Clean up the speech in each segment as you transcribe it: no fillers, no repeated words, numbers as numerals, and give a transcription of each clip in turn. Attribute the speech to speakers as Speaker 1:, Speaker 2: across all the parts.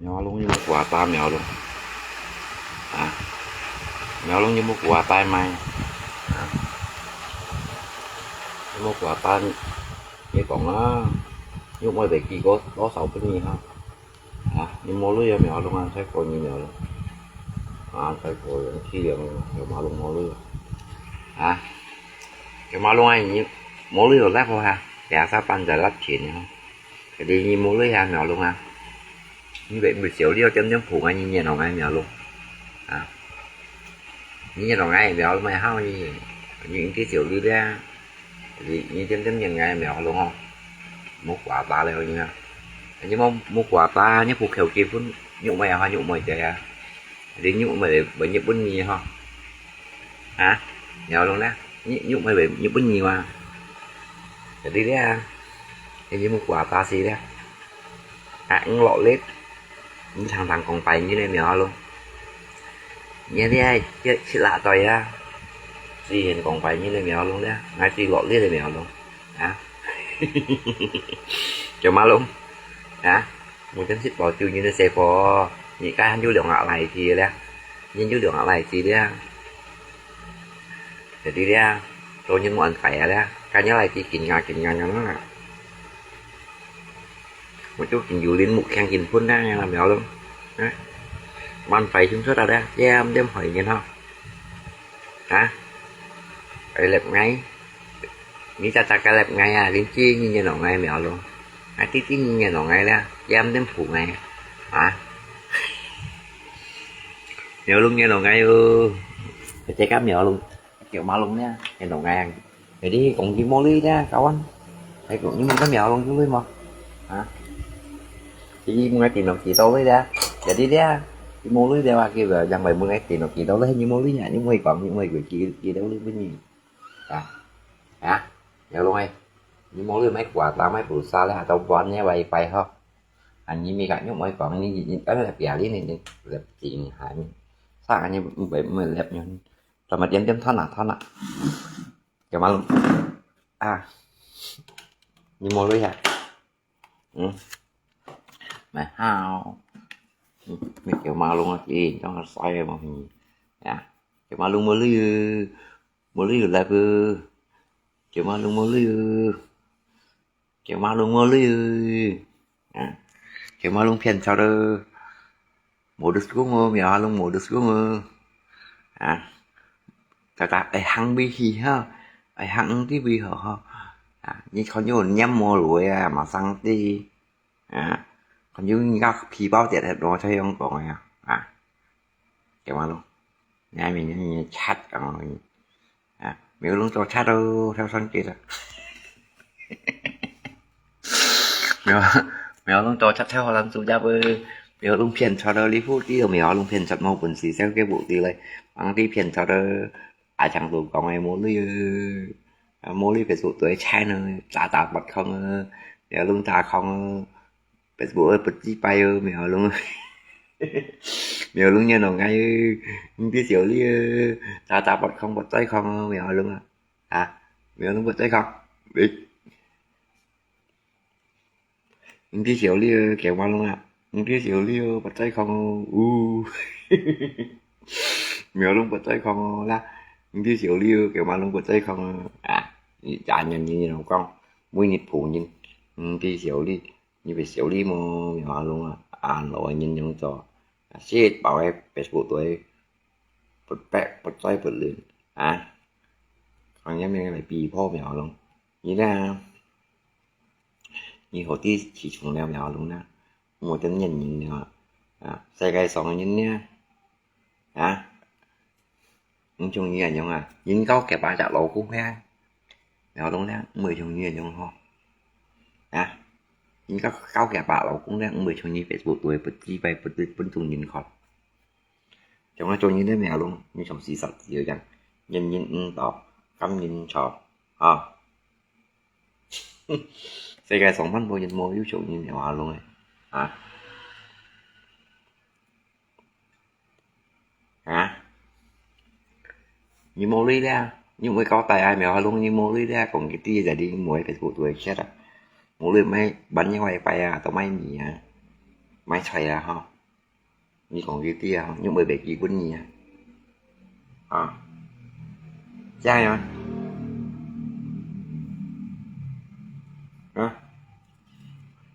Speaker 1: nhỏ luôn như một quả ta mèo luôn à mèo luôn như một quả tai mai à, như một quả ta như còn nó như mới về kia có sáu cái gì không à như mua lưới mèo luôn anh thấy coi như mèo luôn à thấy coi khi đường mèo luôn mua lưới à cái mèo luôn anh như mua lưới rồi lát thôi ha dạ sao pan giờ lát chuyện không cái đi như mua lưới ha mèo luôn ha như vậy 10 triệu đi chấm chấm phụ anh như nhà nào ngay mèo luôn à như nhà nào ngay mèo mày hao như những cái triệu đi ra thì như chấm chấm nhà ngay mèo luôn không một quả ta leo nha nhưng mà một quả ta nhé cuộc khều kim cũng nhụng mày ha nhụng mày chạy à đi nhụng mày bởi nhịp bún nhiều ha hả nhậu luôn đó nhụng mày bởi nhịp bún nhiều mà để đi ra thì một quả ta xì đó ăn lọ lết những thằng thằng còn tay như này mèo luôn nghe đi ai chứ lạ tòi ra gì hiện còn phải như này mèo luôn đó ngay khi lọ lết này mèo luôn hả cho má luôn hả một chấm xích bò tiêu như nó xe phò những cái anh vô lượng họ này thì ra nhưng vô lượng họ này thì ra để đi ra rồi nhưng mà anh khỏe ra cái nhớ lại chỉ kiện ngà nó là một chút chuyện dù đến một khang chuyện phun ra nghe làm mèo luôn đấy bạn phải chúng số ra đó em đem hỏi nhìn không hả phải lẹp ngay nghĩ ta cái lẹp ngay à đến chi như nó ngay mèo luôn tí như nó ngay ra em đem phụ ngay hả mèo luôn nghe nó ngay phải chạy cáp mèo luôn kiểu má luôn nha nghe nó ngay vậy đi còn gì mô ly nha cậu anh phải cũng như mình có mèo luôn chứ mà hả chị mua ngay tiền đồng chị đâu lấy ra để đi ra chị mua lưới đeo kia về dăng bài mua ngay tiền đồng chị đâu lấy như mua lưới nhà những mày còn những mày của chị đâu lấy với gì à hả nhớ luôn hay như mua lưới mấy quả ta mấy bữa xa là tao quan nhé bay không anh như mi cả những mày còn như gì đó là giả lý này là tiền hại xa như vậy mình lẹp nhau rồi mà đem thoát nè kiểu mà luôn à như mua lưới hả ừ mà hao mấy kiểu mà luôn á chị cho nó xoay mà mình à kiểu mà luôn mua lưới là cứ kiểu mà luôn mua lưới kiểu mà luôn mua lưới à kiểu mà luôn phiền sao đó mua được xuống mơ mẹ luôn mua được xuống mơ à ta ai hăng bi hi ha ai hăng tí bi hả à như con như nhắm mua lụi à mà xăng tí à còn như các phi bao tiệt đồ thấy không còn à kiểu mà luôn nhà mình như chat còn à mình luôn cho chat đâu theo sân kia rồi mèo mèo luôn cho chat theo họ làm chủ gia bơ mèo luôn phiền cho đó lý phút đi rồi mèo luôn phiền chặt màu quần xì theo cái bộ gì này bằng đi phiền cho đó à chẳng dù có ngày mua đi Facebook tuổi trai nơi tạ bật không mèo luôn ta không Facebook ơi bật chi bay mèo luôn mèo luôn nha nó ngay cái kiểu đi tạ bật không bật tay không mèo luôn à mèo luôn bật tay không biết cái kiểu đi kiểu mà luôn cái kiểu đi bật tay không mèo luôn bật tay không là cái kiểu đi kiểu mà luôn bật tay không à chả nhận như nào con muy nhịp phụ nhìn cái kiểu đi như vậy kiểu đi mà mèo luôn à nội nhìn nhận cho shit bảo em Facebook tuổi bật tay bật lên à còn nhắm em lại bịพ่อ mèo luôn như là như hồi tí chỉ chúng mèo luôn nè một tên nhìn nữa à xe gai sòng nhìn nha à nói chung như là giống à nhìn có kẹp ba chạ lộ cũng ha mèo luôn nè 10 chung như là giống ho à nhìn có cao kẹp ba lộ cũng đang 10 chung như Facebook tuổi bật chi bay bật bật tung nhìn khỏi trong nó cho như thế mèo luôn như trong xì sạch gì rằng nhìn tọt cắm nhìn trọt à xe gai sòng mắt vô nhìn mô yếu chủ như mèo luôn này hả hả như mô lý ra nhưng mới có tài ai mèo luôn như mô lý ra còn cái tia giờ đi mỗi cái của tuổi chết à mô lý mấy bắn như vậy phải à tao may gì à máy xoay ra không như còn kia tia không nhưng bởi vì gì quýnh gì à chai rồi đó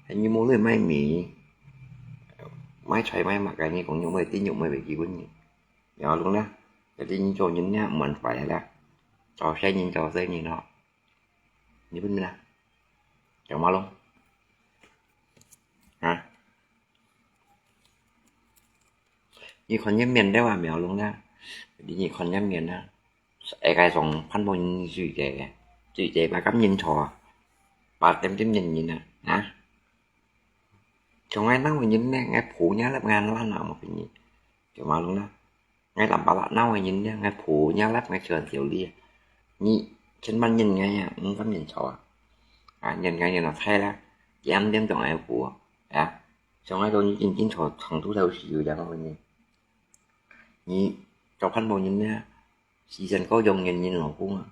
Speaker 1: hình như muốn lên may mì máy xoay máy mặc cái như còn những bài tí nhụng bài bị gì quýnh gì nhỏ luôn đó cái tí cho những nhá mình phải là trò xe nhìn trò xe nhìn nó như bên nè chào má luôn hả như con nhắm miền đấy mà mèo luôn nha đi như con nhắm miền nha ai cái dòng phân bón duy trì ba cắm nhìn trò ba tem nhìn nè hả trong ngay nắng mà nhìn nè ngay phủ nhá lắp ngàn nó nào mà cái gì chào má luôn đó ngay làm ba bạn nào nhìn nha ngay phủ nhá lắp ngay trường tiểu đi nhị trên ban nhìn ngay nha không cắm nhìn trò nhìn ngay là thay ra chị em đem chọn ai của xong rồi tôi nhìn chính trò thằng thú theo sự ra coi nhìn nhị trong phân bón nhìn nha season có dòng nhìn nó cũng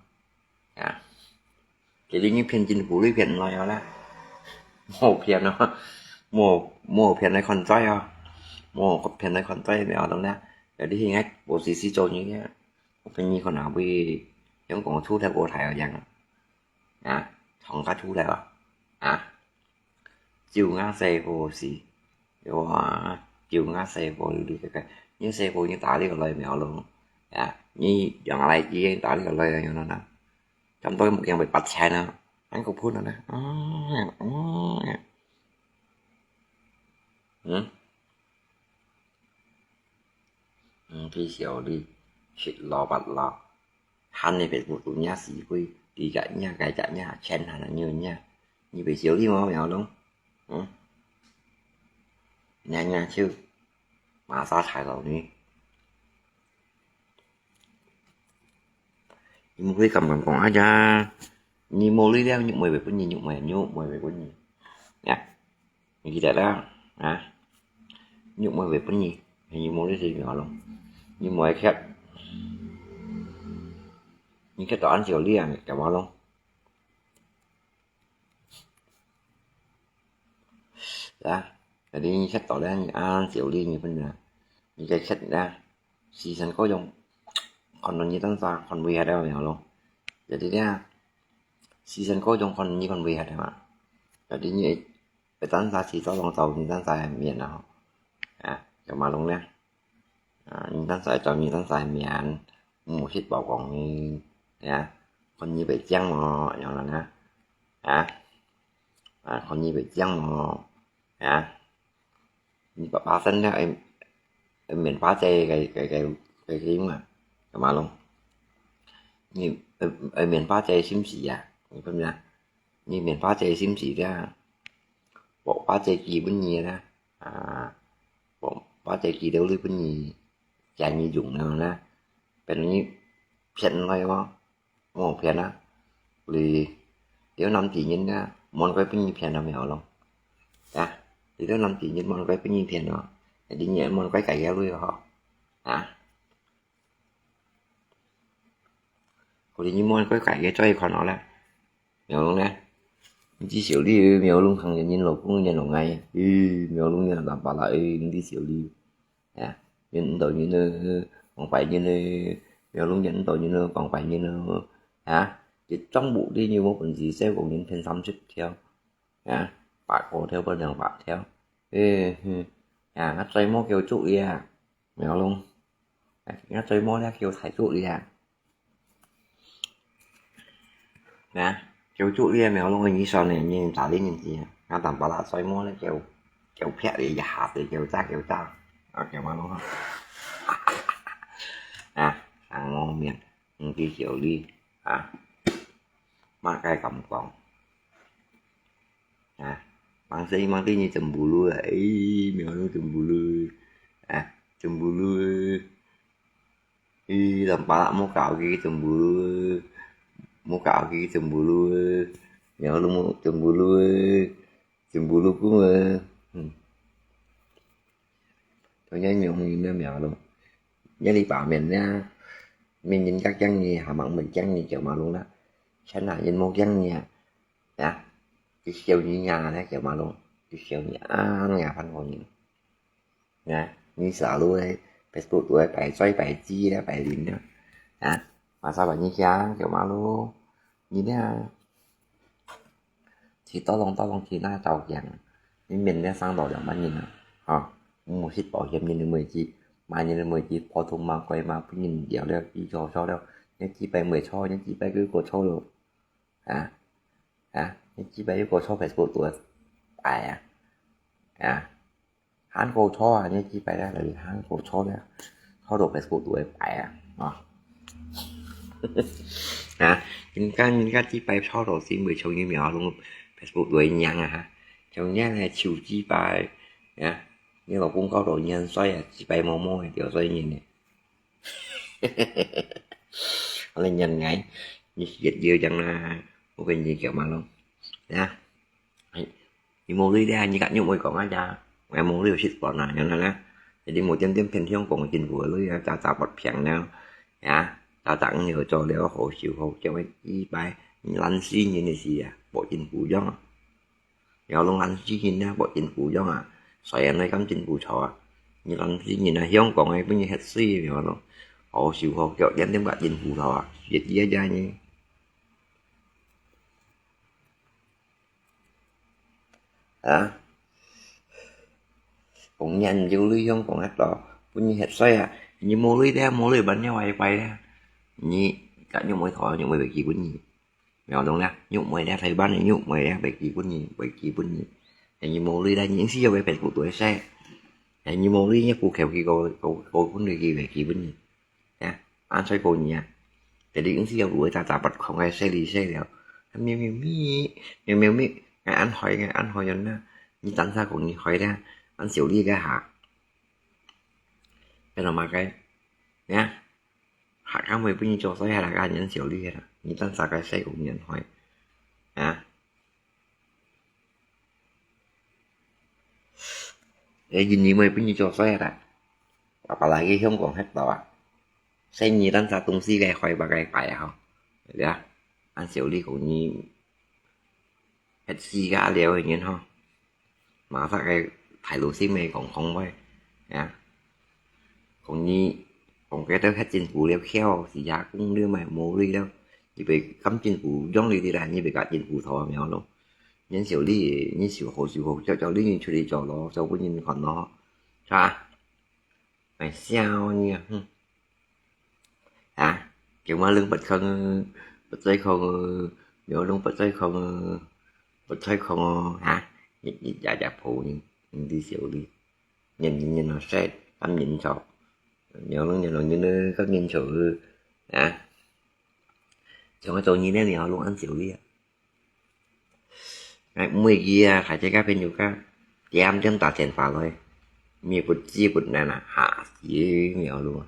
Speaker 1: cái đi như phiên chính phủ đi phiên nói là một phiên nó một phiên này còn trói một phiên này còn trói mèo đâu nè để đi hình ách bộ xí trôi như thế một phiên như còn nào bị giống còn thu theo bộ thải ở dạng thằng cá thu theo chiều ngã xe bộ xí rồi chiều ngã xe bộ đi cái như xe bộ như tả đi còn lời mèo luôn như dọn lại chỉ tả đi còn lời nó nè trong tôi một dạng bị bạch xe nữa anh cũng phun nữa nè thì xỉu đi xịt lò bạch lò hắn này phải một tủ nhà xí quy đi chạy nha cái chạy nha chen hẳn là như bị xỉu đi mà mèo luôn nha chứ mà sao thải rồi đi nhưng mà cầm còn ai ra nhìn mô lý đeo những mười về có nhìn những mười về có nhìn nha như thế đó những mười về có nhìn hình như mô lý gì nhỏ luôn nhưng mười khép những cái toán chiều lý cả bao luôn đó là đi như khách tỏ ra ăn chiều lý như bên là những cái khách ra season có dòng còn nó như tăng xa còn mười đâu nhỏ luôn vậy thì ra season có trong con như con về hả bạn rồi đi như phải tán ra chỉ cho lòng tàu thì tán dài miền nào cho mà luôn nè nhưng tán dài cho như tán dài miền một chiếc bảo còn như con như bị chăng mà nhỏ là nè con như bị chăng mà như ba tính đó em miền phá chê cái kiếm mà cho mà luôn như ở miền phá chê xím xì như phân ra như miền phá chê xím xì ra bộ phá chê kỳ bên nhì ra bộ phá chê kỳ đâu bên nhì chạy như dùng nào ra bên như phiền nói không một phiền á thì nếu năm chỉ nhìn ra món quay bên nhì phiền nào mèo luôn thì nếu năm chỉ nhìn món quay bên nhì phiền đó đi nhẹ món quay cải gheo lui họ thì như món quay cải gheo cho còn nó là mèo luôn nè chỉ xỉu đi mèo luôn thằng nhìn lục cũng nhìn lục ngay mèo luôn nhìn làm bà lại đi xỉu đi nhìn tội như nữa còn phải như nữa mèo luôn nhìn tội như nữa còn phải như nữa thì trong bụng đi như một phần gì sẽ cũng những thêm xăm xích theo phải cổ theo bên đường phải theo ngắt dây mó kêu trụ đi mèo luôn ngắt dây mó ra kêu thải trụ đi kêu trụ đi mèo luôn như sau này nhìn tả lên nhìn gì ngắt tầm bà lại xoay mó lên kêu phẹ để giả để kêu cha kêu mà luôn thằng ngon miệng đi chiều đi mang cây cầm còn mang tí như chùm bù lưa ấy mèo nó chùm bù lưa chùm bù lưa đi làm bà lại mua cạo kia chùm bù lưa mua cạo kia chùm bù lưa mèo luôn chùm bù lưa cũng tôi nhớ nhiều hơn mèo luôn nhớ đi bảo mình nha mình nhìn các chân gì hạ mặn mình chân gì kiểu mà luôn đó sáng lại nhìn một chân nha cái siêu như nhà đấy kiểu mà luôn cái siêu nhà nhà phân ngồi nhìn nha, như sợ luôn đấy. Facebook tụi bạn xoay bạn chi đó bạn liền đó hả, mà sao bạn như cha kiểu malu như thế à? Thì to lông thì na tàu dạng nhưng mình đã sang đầu dạng bao nhiêu nào hả, một xích bảo hiểm nhìn 10 chi mà nhìn 10 chi phổ thông mà quay mà cứ nhìn dẻo đeo chi cho đâu nhưng chi bay 10 cho nhưng chi bay cứ có cho được hả, nhưng chi bay cứ có cho Facebook tụi ai à hắn cô cho nhưng chi bay ra là hắn cô cho đấy cho được Facebook tụi ai chính cái chi bay cho đồ xin 10 châu như mèo luôn Facebook tụi nhăn hả trong nhá là chiều chi bay nha nhưng mà cũng có độ nhân xoay chi bay mò mò kiểu xoay nhìn này lên nhìn ngay như dịch dưa chẳng là một cái gì kiểu mà luôn nha thì một đi ra như cả những người còn ở nhà em muốn điều xịt bọn này nên là jadi một chân tiêm pension của chính phủ lưới ta tạo bật phèn nào ya ta tặng nhiều cho đeo hộ chịu hộ cho mấy chi bài lăn xi như này gì à bộ chính phủ giống giờ luôn lăn xi như bộ chính phủ giống à xoay em lấy cắm chính phủ thọ như lăn xi như này giống còn ai bây giờ hết xi rồi luôn hộ chịu hộ cho đem đến cả chính phủ thọ dịch giá ra như à cũng nhanh vô lý không còn hát đó cũng như hết xoay à như mua lưới bánh nhau quay ra như cả những mỗi thọ những mấy việc gì cũng nhiều mèo đúng nè nhụng mày đã thấy bán này nhụng mày đã bạch gì cũng nhiều như mua lưới ra những xí về bạch của tuổi xe như mua lưới nhé cụ khéo khi cô cũng được gì về gì cũng nhiều nha ăn xoay cô nhà để đi những xí đuổi ta bật không ai xe đi xe đều mèo mi ngày ăn hỏi cho nó như tắn ra cũng như hỏi ra ăn xỉu đi ra hả cái nào mà cái nhá hạ các mày bây giờ cho xoay hay là cái nhẫn xỉu đi hết à như tắn ra cái xe cũng nhận hỏi à để nhìn như mày bây giờ cho xoay là apa lagi không còn hết đó xe như tắn ra tung xí gai khoai bà gai phải không đấy ăn xỉu đi cũng như hết xí gà liều hình như không mà phải cái thải lúa xí mày còn không vậy nha còn như còn cái đó hết chính phủ liều kheo thì giá cũng đưa mày mua đi đâu chỉ bị cấm chính phủ giống đi ra như bị cả chính phủ thọ mèo luôn nhân xỉu đi nhân xỉu hộ cho đi cho đi cho nó cho cái nhìn còn nó ra mày sao nhỉ kiểu mà lưng bật dây không nhớ lưng bật dây không hả nhìn dạ phụ nhìn đi xỉu đi nhìn nó sẽ anh nhìn cho nhớ lưng như nó các nhìn sự cho cái tôi như thế này luôn anh xỉu đi cái mười kia phải chơi các bên nhiều các em chân ta tiền phá rồi mi bột này là hạ gì nhiều luôn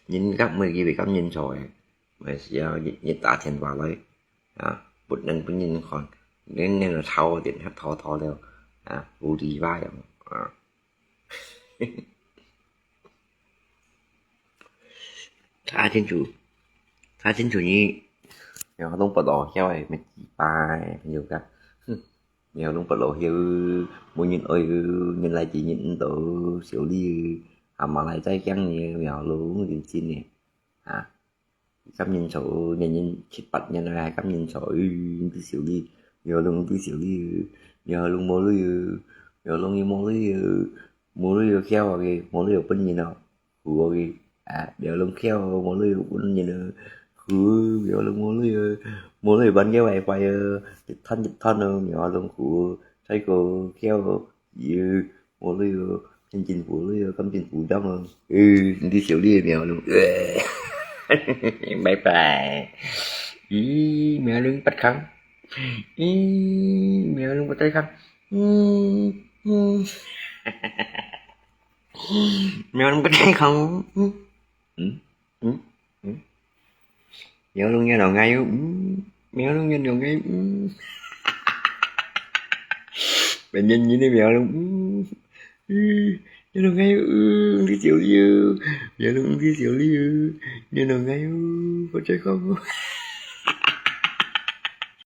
Speaker 1: nhìn các mười kia bị các nhìn rồi mà giờ nhìn ta tiền phá rồi bột nên cũng nhìn còn nên là thâu tiền hết thò đều vô đi vai khá chính chủ như nhiều lúc bắt đầu theo ấy mình chỉ bài nhiều cả nhiều lúc bắt đầu hiểu muốn nhìn ơi nhìn lại chỉ nhìn tự xỉu đi mà lại tay chăng nhiều nhiều luôn thì xin nè cắm nhìn số nhìn chích bạch nhìn ra cắm nhìn số tự xỉu đi nhiều luôn tự xỉu đi nhiều luôn mua lưới nhiều luôn như mua lưới kheo rồi mua lưới bên gì nào rồi đều luôn kheo mua lưới bên gì nữa giờ luôn muốn lấy bánh cái quay dịch thân nhỏ luôn của thấy cô kêu gì muốn lấy chương trình của lấy cấm trình phụ trong đi xỉu đi mèo luôn bye bye mèo lưng bắt khăn mèo lưng bắt tay khăn mèo lưng bắt tay không nhớ luôn nha đầu ngay méo luôn nha đầu ngay mình nhìn như thế mèo luôn nhớ đầu ngay đi xỉu đi nhớ luôn đi xỉu đi nhớ đầu ngay có chơi không